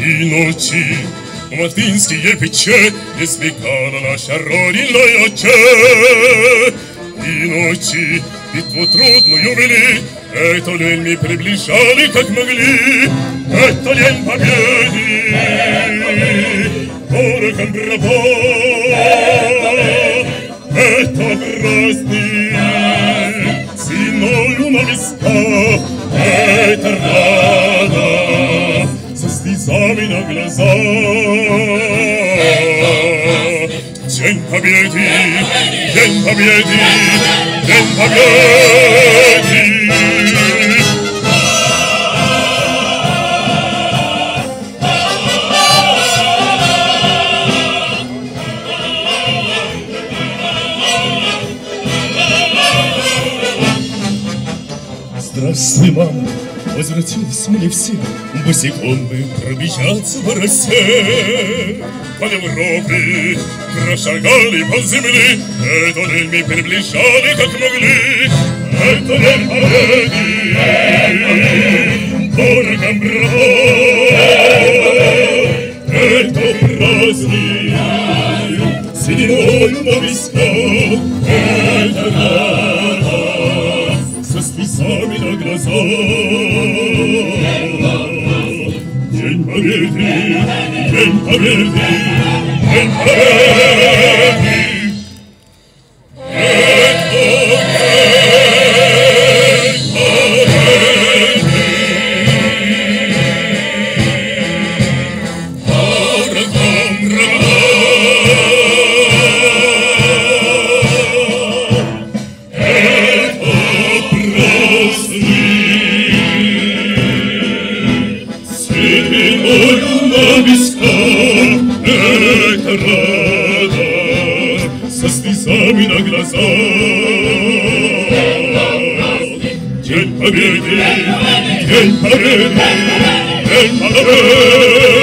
и ночи мартинские печи не смекала наша родина отче. И ночи битву трудную вели, эту лень мы приближали как могли, эту лень победы, дорогом браво, это праздник, синою на висках, это радость, со слезами на глазах. День победы, день победы, день победы. Здравствуй, мама, возвратились мы все, босиком мы пробежаться по росе. По Европе прошагали по земле, эту день мы приближали как могли, эту день победы, дорогом браво, это праздник, сединою на висках, это радость, со слезами на глазах. День победы, день победы, день победы. Со слезами на глазах. День победы, день победы, день победы.